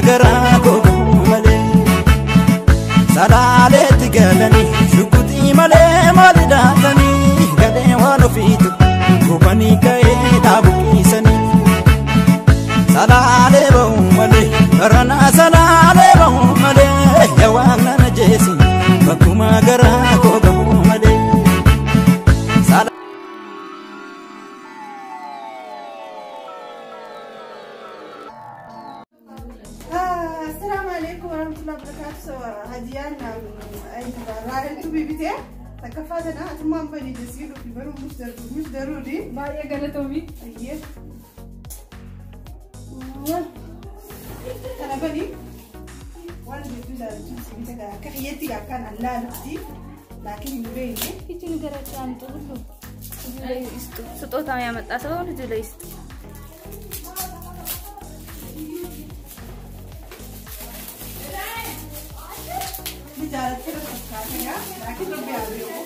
gara gogo male salale tigalani shukuti male mali datani gade wano fitu gubani kae tabukisani salale bo male rana salale bo male yawana najesi bakuma gara gogo male هديانا أي رايل تبي بيته تكفاتنا أتمام بني جسيرو في برو مش ضروري ما يقال تومي أيه أنا بني وانا بيجوز على جنسي بيتك كحياتي كان الله نفسي لكن يبيني كيف نقدر نعمل أي ستوتا يا مت أسوأ نجلس جالت كده فكاتها لكن ربي عليهم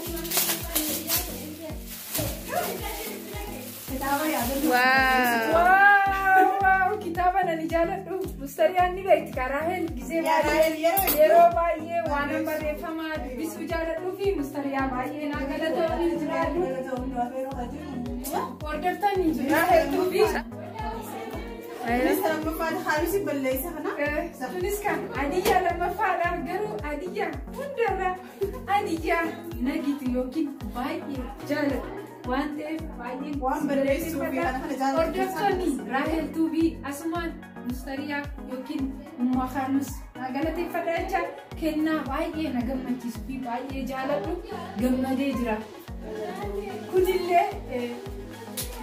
كتابة يا واو كتابة أنا جالت مستريان نبيت كراهل جزء يرو بايه وانا بريفما بس جالت في مستريان بايه ناقلة order tani راهل توبي لسه لما فاد خالص بليسه هنا tulis kan adiya lama fada garu adiya undara adiya nagiti yokin bayi jala wante bayi wan bellesi fi ana jala order tani rahel tubi asman mustariya yokin makhanus agalati fadacha kenna bayi nagamati fi bayi jala tu gammade jira kunille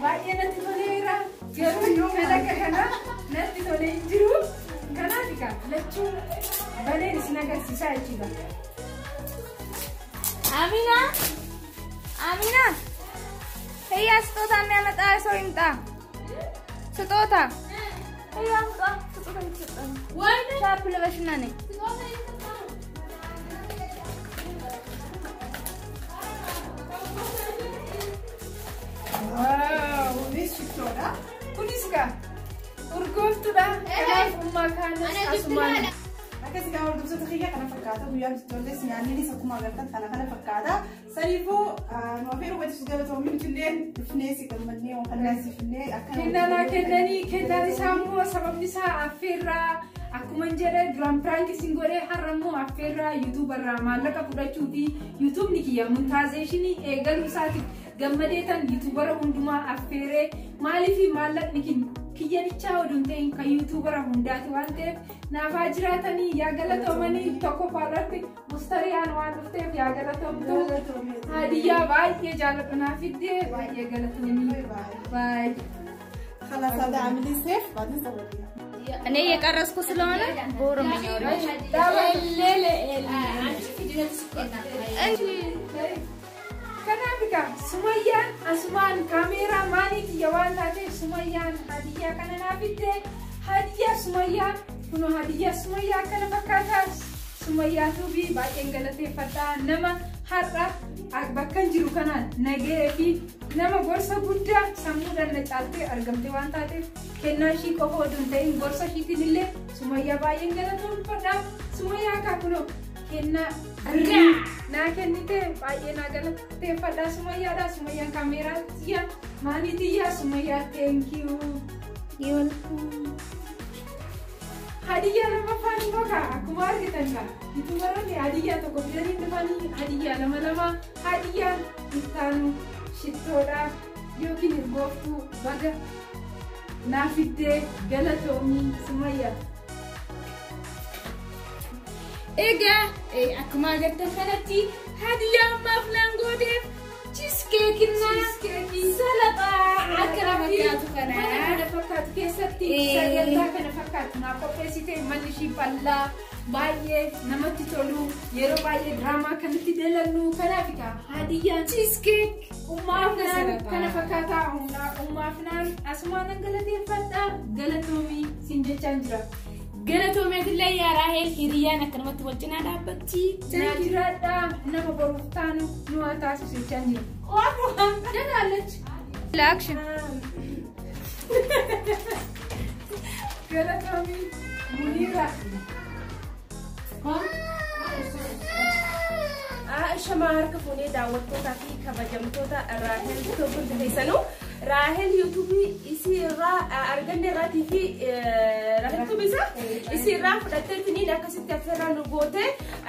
bayi nati tolera garu kana kana nati tolenjiru كناديكا لتشو بلين سناقر سيسايتيبا أمينة أمينة هي ستوتا ميامت آيسو إمتا ستوتا هي أمتا ستوتا ميامت وين شاب لبشناني واو ليش شفتوها كونيسكا urgooftu da kanaaf ummaa kaanas asumaan akkas gaa hordofsa takhiyya kana fakkaata guyyaa ijoollee sinyaanni akkuma agartan kana fakkaata sariifuu nu afeeru wajjin galatoomi nutilleen dhufneesi gammadnee waan kanatti dhufnee akkana kennanii kennaan isaa immoo sababni isaa affeerraa akkuma jedhe duraan piraankiisiin godhee har'ammoo affeerraa yuutuubarraa maallaqa fudhachuu fi yuutuubni kiyya montaazeeshinii eegaluu isaatiif gammadeetan yuutuubara hundumaa affeeree maaliif maallaqni kiyyanicha odun ta'in kan yuutuubara hundaati waan ta'eef naafaa jiraatanii yaa galatoomanii tokko faarratti mustariyaan waan dhufteef yaa galatoomtu hadiyyaa baay'ee jaaladhu naaf fiddee baay'ee galatoomii baay خلاص هذا عامل سيف بعدين سوي أنا يكرس كسلانة بورو من يوري كنافيكا سميان أسمان كاميرا ماني تجوان تاتي سميان هدية كنا نافيته هدية سميان كنو هدية سميان كنا فكاتا سميان توبي باين غلطي فتا نما حرة أكبكن جرو كنا نجيه في نما غرسة بودا سمودا نچالته أرغمتي وان تاتي كنا شي كفو دونتين غرسة شي تنيله سميان باين غلطون فتا سميان كاكلو كنا ناكنيته باين غلطي فتا سميان كاميرا تيا ماني تيا سميان thank you هدية لما فاني بكا أكمار كتنكا يتمرني هدية تقبلني تفاني هدية لما هدية يتانو شتورا يوكين الغوفتو بغا نافده غلطومي سمية إيجا أكمار كتنكالتي هدية مفلان غوديف cheesecake سلطة أكرا فكاتو كنا فكاتو كيستي سجلتا كنا فكاتو ناقو فيسيتي مالشي بلا بايه نمتي تولو يرو بايه دراما كنتي دلنو كنا فيكا هدية cheesecake أمّا فنان كنا فكاتا أمّا فنان أسمانا غلطي فتا غلطومي سنجة چانجرا غلطومي تلي يا راهل هيريانا كنمت وجنا دابتي چانجرا نما بروفتانو نوا تاسو سي چانجرا الأكشن غلطومي Munira. Shamaa harka fuunee daawwattootaa fi kabajamtoota Raahel Tuubii keessanuu Raahel yuutuubii isii irraa arganne irraatii fi Raahel Tuubii isaa isii irraa fudhatteetiniin akkasitti affeerraa nu goote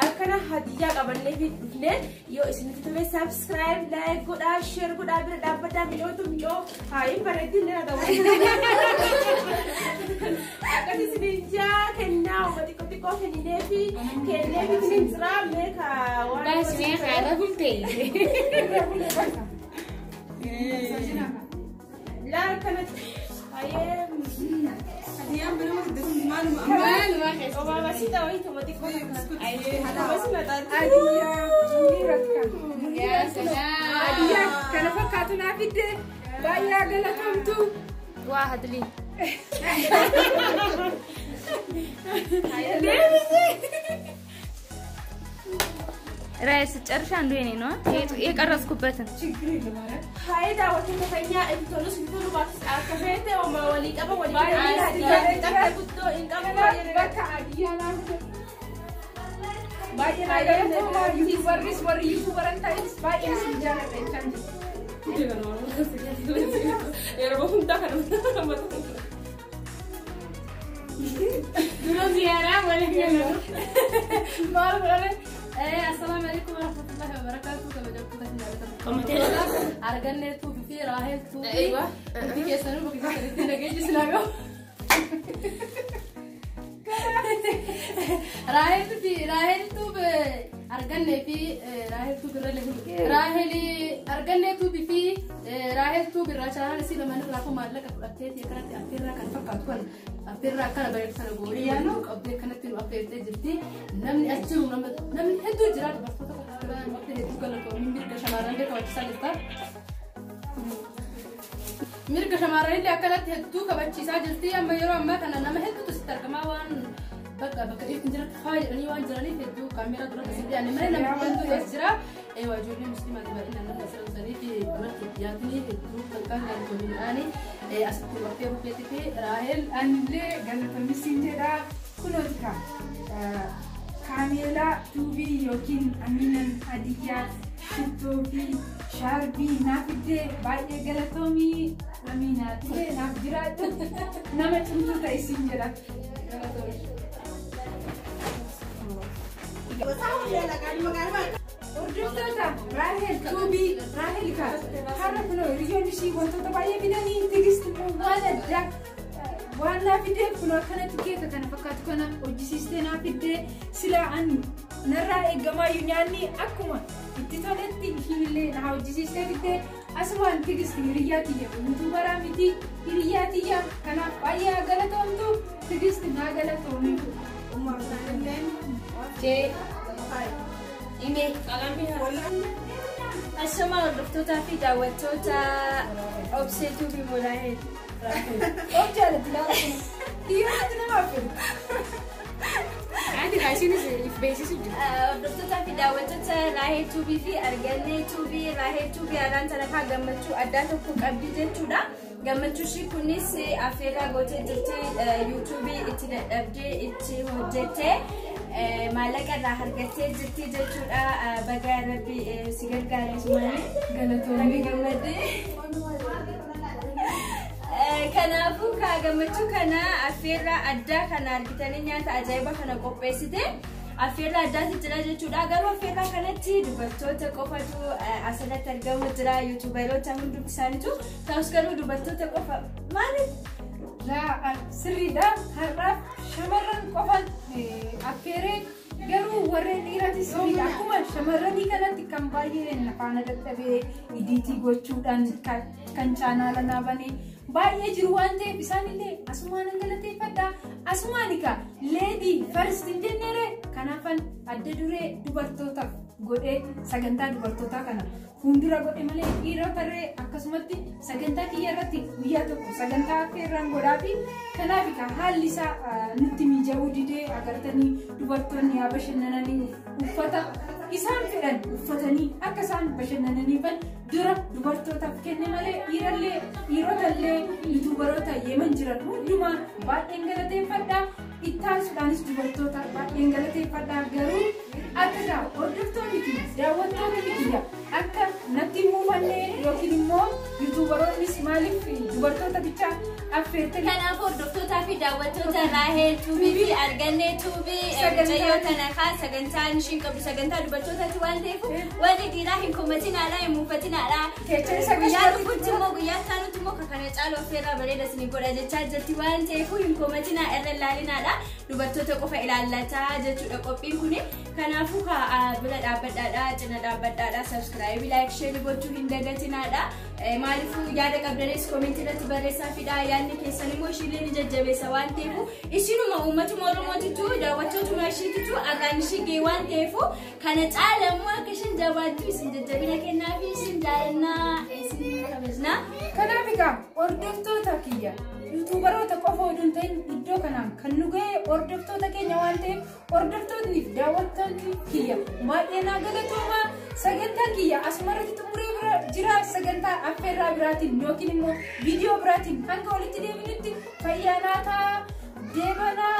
akkana hadiyyaa qabannee fi dhufne yoo isinitti tole subscribe like godhaa share godhaa bira dhaabbataa mi'oo haayin bareedin nira akkasi isiniin kennaa uumati xiqqoo kenninee fi kennee fi isiniin jiraa meeqa waan Basme khara gulte. لا كانت ايام ايام بنو مال Mal wahes. وما سيتا ويتو ما تكون ايام بس ما تعرف هدية منيرة Ya salam. هدية كان فكاتنا في الدين بايا قلتهم واحد لي رئيس الشرف عنده يعني نو يقرص كوبتن هاي دعوة تفنيا انتولوس انتولو باكس كفيته وما وليك ابا وليك باي هدية تكتو انت ابا بكا هدية بايا نايا يوتيوبرز ور انتايس بايا سنجانا تنشانجي يا رب هم دخلوا Dulu ziarah boleh ya. مال بلا السلام عليكم ورحمة الله وبركاته. كما جبتوا Komentar. أرجعنا تو في راهل تو ايوه في كيسانو بكيسان الدين جيجي سلاجو راهل تو أرجعنا في راهل تو راهل تو بالرجال نسي لما نقرأ مالك أبتدي كانت أفيرا كان فقط كون أفيرا كان بعيد سنة بوريا نو أبتدي كانت تلو أفيرا جبتي نمني أسجل نمني هدو جرات بس mirga shamarran illee akkanatti hedduu kabachiisaa jirti amma yeroo ammaa kana nama hedduutu sitti argamaa waan bakka jira faa jedhanii waan jiraniif hedduu kaameeraa dura kasi dhiyaanne malee nama hedduutu as jira waajjirri musliimaati baay'inaan nama sirreessanii fi duratti dhiyaatanii hedduu kan gaariitii asitti waftee bufeetti fi Raahel anillee galatamni siin jedha kunootika kaameelaa tuubii yookiin aminan hadiyyaa shittoo fi shaarbii naaf iddee baay'ee galatoomii aminaatee naaf jiraadhu nama cimtuu ta'e siin jedha. Hordoftoota Raahel tuubii Raahel har'a kunoo hiriyoonni ishii wantoota baay'ee bidanii tigisti waan addaa waan naaf iddee kunoo akkanatti keeka kana fakkaatu kana hojjisiistee naaf iddee silaa an narraa eegamaayyuu nyaanni akkuma itti toletti ishiinillee na hojjisiistee fiddee asumaan tigisti hiriyyaa tiyya yuutuubaraa miti hiriyyaa tiyya kanaaf baay'ee galatoomtu tigisti naa galatoomitu. Ime. Asuma hordoftoota fi daawwattoota obseetuu fi Raahel. Of jaalatti laala kun dhiironni nama affeeru. Ati kaashinis if beeksisu jira. Hordoftoota fi daawwattoota Raahel Tuubii fi Argannee Tuubii Raahel Tuubii haaraan sadarkaa gammachuu addaa tokko qabdi jechuudha. Gammachuu ishii kunis affeerraa gootee jirti yuutuubii itti dadhabdee itti hojjettee maallaqa irraa argattee jirti jechuudha. Baga rabbi si gargaarees malee galatoomii gammadee. Kanaafuu gammachuu kana affeerraa addaa kana argitanii nyaata ajaa'iba kana qopheessite affeerraa addaatti jira jechuudha. Garuu affeerraa kanatti dubartoota qofatu asirratti argamu jira. Yuutuubaroota hundi isaaniitu ta'us garuu dubartoota qofa maaliif? Sirriidha har'aaf shamarran qofan affeeree garuu warreen dhiiratis akkuma shamarranii kanatti kan baay'ee nafaana dadhabee idiitii gochuudhaan kan chaanaala naabanii baay'ee jiru waan ta'eef isaanillee asumaan galateeffadha. Asumaan egaa leedii first hin jenneere kanaafan adda duree dubartootaaf godhee sagantaa dubartootaa kana fuuldura godhe malee dhiirotarree akkasumatti sagantaa kiyya irratti guyyaa tokko sagantaa affeerraan godhaa fi kanaaf egaa haalli isaa nutti mijaa'uu didee agartanii dubartoonni yaa bashannananii uffata isaan fedhan uffatanii akka isaan bashannananiifan dura dubartootaaf kenne malee dhiirotallee yuutuubaroota yeeman jiran hundumaa baay'een galateeffadha. Ittaan maaliif dubartoota bicha affeertanii kanaafuu hordoftootaa fi daawwattoota Raahel Tuubii fi Argannee Tuubii mucayyoo kana kaa sagantaan ishiin qabdu sagantaa dubartootaati waan ta'eef warri dhiiraa hin komatinaadha hin muunfatinaadha. Guyyaa dhufuutti immoo guyyaa taanutti immoo kana caaluu affeerraa bareeda isin godha jechaa jirti waan ta'eef hin komatinaa irra ilaalinaadha. Dubartoota qofa ilaallataa jechuudha qophiin kuni. Kanaafuu bira dhaabbadhaadha cina dhaabbadhaadha subscribe like share gochuu hin dagatinaadha. Maaliifuu yaada qabdanis koomentii irratti barreessaa fidhaa yaadni keessan immoo ishiilee ni jajjabeessa waan ta'eef isinuma uummatuma Oromootitu daawwattootuma ishiititu arraan ishii gee waan ta'eef kana caala immoo akka ishiin jabaattu isin jajjabina kennaa fi isin jaalannaa isin kabajnaa. Kanaaf egaa hordoftoota kiyya yuutuubaroota qofa oduun ta'in iddoo kanaan kan nu ga'e hordoftoota keenya waan ta'eef hordoftootni fi daawwattoonni kiyya baay'ee naa galatoomaa. Sagantaan kiyya asumarratti xumuree jira sagantaa affeerraa biraatiin yookiin immoo viidiyoo biraatiin hanga walitti deebinutti fayyaa naa ta'aa deebanaa.